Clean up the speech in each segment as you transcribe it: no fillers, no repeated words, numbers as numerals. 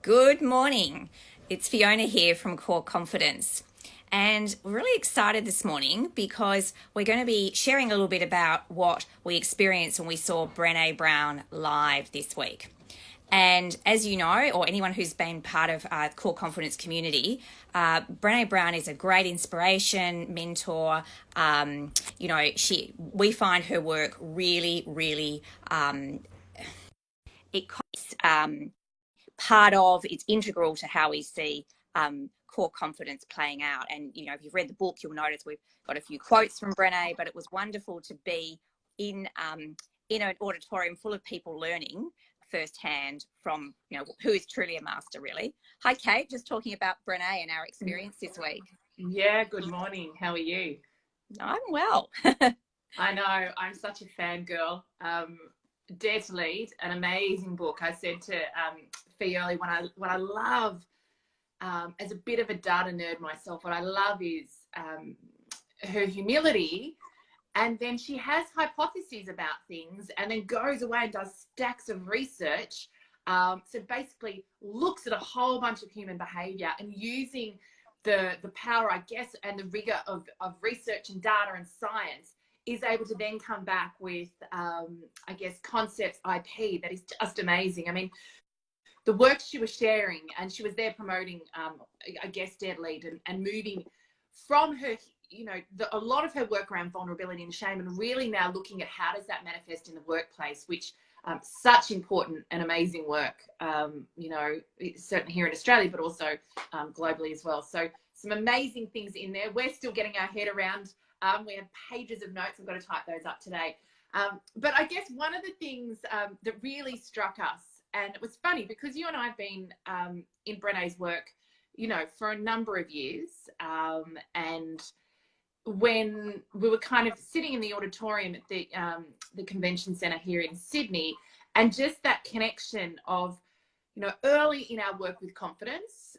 Good morning. It's Fiona here from Core Confidence. And we're really excited this morning because we're going to be sharing a little bit about what we experienced when we saw Brene Brown live this week. And as you know, or anyone who's been part of Core Confidence community, Brene Brown is a great inspiration, mentor. We find her work really, part of, it's integral to how we see core confidence playing out. And, if you've read the book, you'll notice we've got a few quotes from Brene, but it was wonderful to be in an auditorium full of people learning firsthand from, who is truly a master, really. Hi, Kate, just talking about Brene and our experience this week. Yeah, good morning. How are you? I'm well. I know, I'm such a fangirl. Dare to Lead, an amazing book. I said to Fee early, what I love, as a bit of a data nerd myself, what I love is her humility. And then she has hypotheses about things and then goes away and does stacks of research. So basically looks at a whole bunch of human behavior and using the power, I guess, and the rigor of research and data and science is able to then come back with, I guess, concepts, IP that is just amazing. I mean, the work she was sharing, and she was there promoting, I guess, Dare to Lead and moving from her, a lot of her work around vulnerability and shame, and really now looking at how does that manifest in the workplace, which such important and amazing work, certainly here in Australia, but also globally as well. So some amazing things in there. We're still getting our head around. We have pages of notes. I've got to type those up today. But I guess one of the things that really struck us, and it was funny because you and I have been in Brene's work, for a number of years. And when we were kind of sitting in the auditorium at the convention centre here in Sydney, and just that connection of, early in our work with confidence,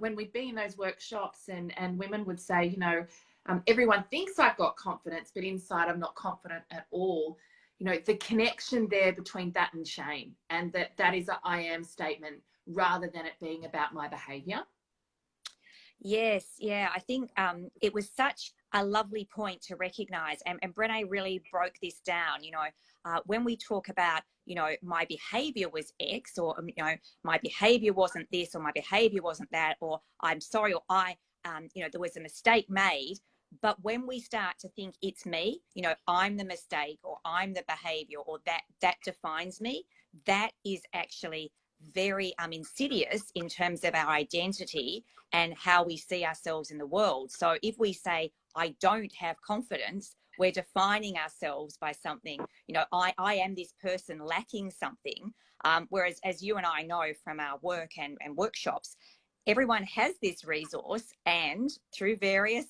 when we'd be in those workshops and women would say, everyone thinks I've got confidence, but inside I'm not confident at all. The connection there between that and shame, and that is a I am statement rather than it being about my behaviour. Yes, yeah, I think it was such a lovely point to recognise, and Brene really broke this down. When we talk about, my behaviour was X, or my behaviour wasn't this, or my behaviour wasn't that, or I'm sorry, or there was a mistake made. But when we start to think it's me, I'm the mistake, or I'm the behaviour, or that defines me, that is actually very insidious in terms of our identity and how we see ourselves in the world. So if we say, I don't have confidence, we're defining ourselves by something, I am this person lacking something. Whereas, as you and I know from our work and workshops, everyone has this resource, and through various,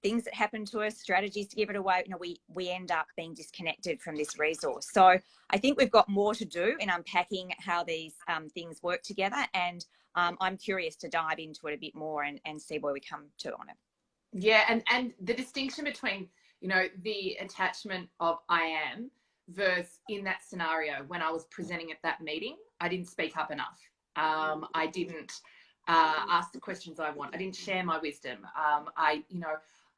things that happen to us, strategies to give it away, we end up being disconnected from this resource. So I think we've got more to do in unpacking how these things work together, and I'm curious to dive into it a bit more and see where we come to on it. Yeah, and the distinction between, the attachment of I am versus in that scenario when I was presenting at that meeting, I didn't speak up enough. I didn't ask the questions I want. I didn't share my wisdom. I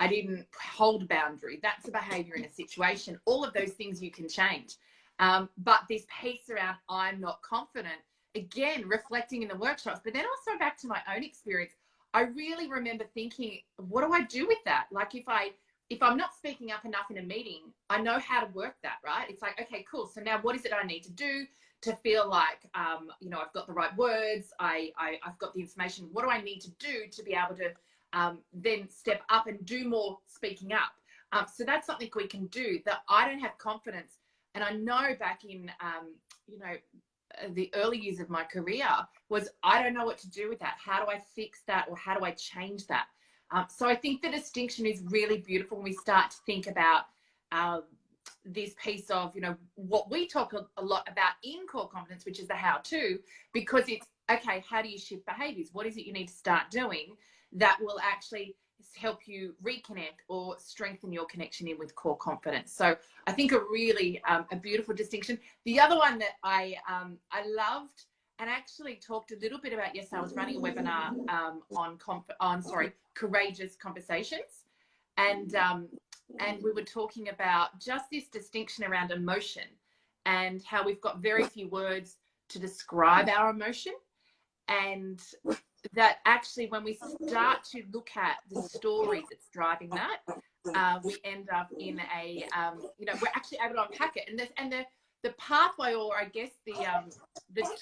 didn't hold boundary. That's a behaviour in a situation. All of those things you can change. But this piece around I'm not confident, again, reflecting in the workshops, but then also back to my own experience, I really remember thinking, what do I do with that? Like if I'm not speaking up enough in a meeting, I know how to work that, right? It's like, okay, cool. So now what is it I need to do to feel like, I've got the right words, I've got the information. What do I need to do to be able to then step up and do more speaking up? So that's something we can do. That I don't have confidence. And I know back in, the early years of my career was, I don't know what to do with that. How do I fix that? Or how do I change that? So I think the distinction is really beautiful when we start to think about this piece of, what we talk a lot about in core confidence, which is the how to, because it's, okay, how do you shift behaviors? What is it you need to start doing that will actually help you reconnect or strengthen your connection in with core confidence? So I think a really a beautiful distinction. The other one that I loved and actually talked a little bit about, yes, I was running a webinar on courageous conversations. And we were talking about just this distinction around emotion and how we've got very few words to describe our emotion. And that actually, when we start to look at the story that's driving that, we end up in a, we're actually able to unpack it. And the pathway, or I guess the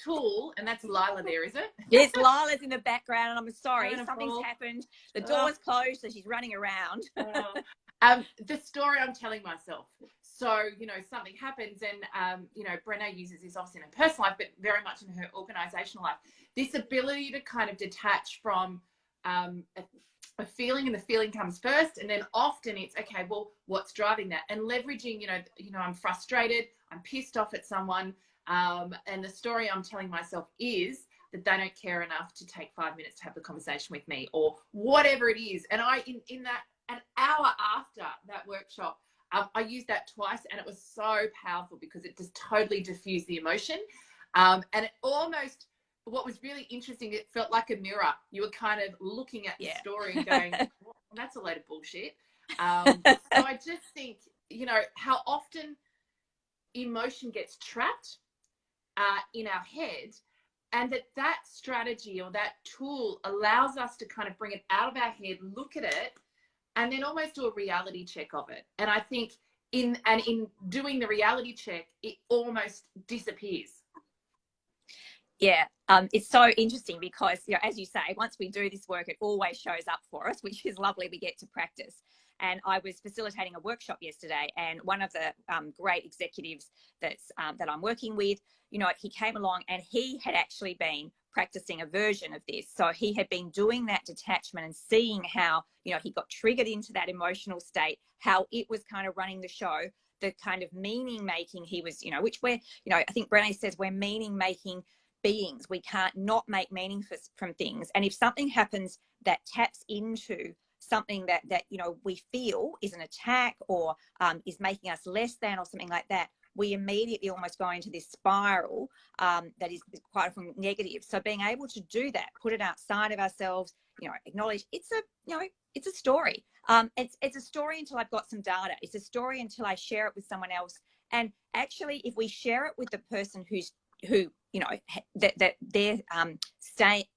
tool, and that's Lila there, is it? Yes, Lila's in the background, and I'm sorry, something's happened. The door's closed, so she's running around. The story I'm telling myself. So, something happens, and, Brene uses this obviously in her personal life, but very much in her organizational life. This ability to kind of detach from a feeling, and the feeling comes first, and then often it's, okay, well, what's driving that? And leveraging, I'm frustrated, I'm pissed off at someone, and the story I'm telling myself is that they don't care enough to take 5 minutes to have the conversation with me, or whatever it is. And I, in that, an hour after that workshop, I used that twice, and it was so powerful because it just totally diffused the emotion. And it almost, what was really interesting, it felt like a mirror. You were kind of looking at the story and going, well, that's a load of bullshit. So I just think, how often emotion gets trapped in our head, and that strategy or that tool allows us to kind of bring it out of our head, look at it, and then almost do a reality check of it. And I think in doing the reality check, it almost disappears. Yeah, it's so interesting because, as you say, once we do this work, it always shows up for us, which is lovely. We get to practice. And I was facilitating a workshop yesterday, and one of the great executives that I'm working with, he came along and he had actually been practicing a version of this. So he had been doing that detachment and seeing how, he got triggered into that emotional state, how it was kind of running the show, the kind of meaning making he was, which we're, I think Brene says we're meaning making beings. We can't not make meaning from things. And if something happens that taps into something that we feel is an attack, or is making us less than, or something like that, we immediately almost go into this spiral that is quite often negative. So being able to do that, put it outside of ourselves, acknowledge it's a story. It's a story until I've got some data. It's a story until I share it with someone else. And actually, if we share it with the person who that their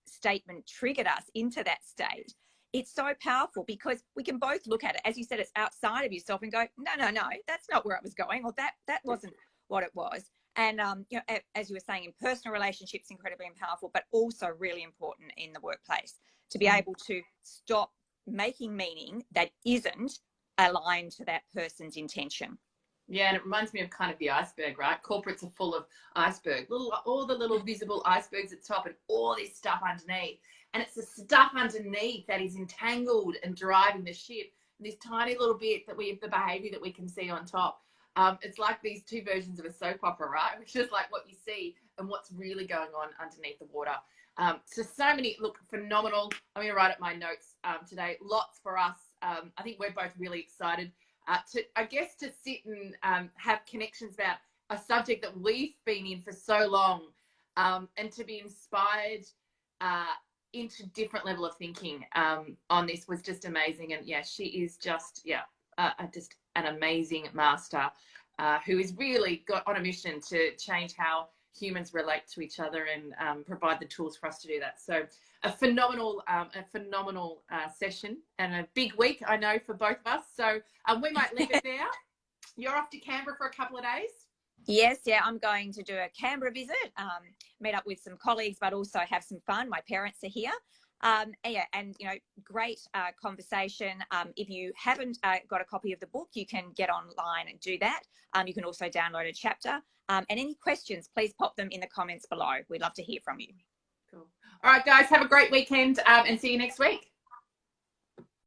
statement triggered us into that state, it's so powerful because we can both look at it, as you said, it's outside of yourself, and go, no, that's not where I was going, or that wasn't what it was. And as you were saying, in personal relationships, incredibly powerful, but also really important in the workplace, to be able to stop making meaning that isn't aligned to that person's intention. Yeah, and it reminds me of kind of the iceberg, right? Corporates are full of iceberg, all the little visible icebergs at the top, and all this stuff underneath. And it's the stuff underneath that is entangled and driving the ship. And this tiny little bit that we have, the behaviour that we can see on top. It's like these two versions of a soap opera, right? Which is like what you see and what's really going on underneath the water. So many, look, phenomenal. I'm going to write up my notes today. Lots for us. I think we're both really excited to sit and have connections about a subject that we've been in for so long, and to be inspired into different level of thinking on this was just amazing. And she is just just an amazing master who is really got on a mission to change how humans relate to each other and provide the tools for us to do that. So a phenomenal session and a big week, I know, for both of us. So we might leave it there. You're off to Canberra for a couple of days? Yes, I'm going to do a Canberra visit, meet up with some colleagues, but also have some fun. My parents are here. Great conversation. If you haven't got a copy of the book, you can get online and do that. You can also download a chapter. And any questions, please pop them in the comments below. We'd love to hear from you. Cool. All right, guys, have a great weekend and see you next week.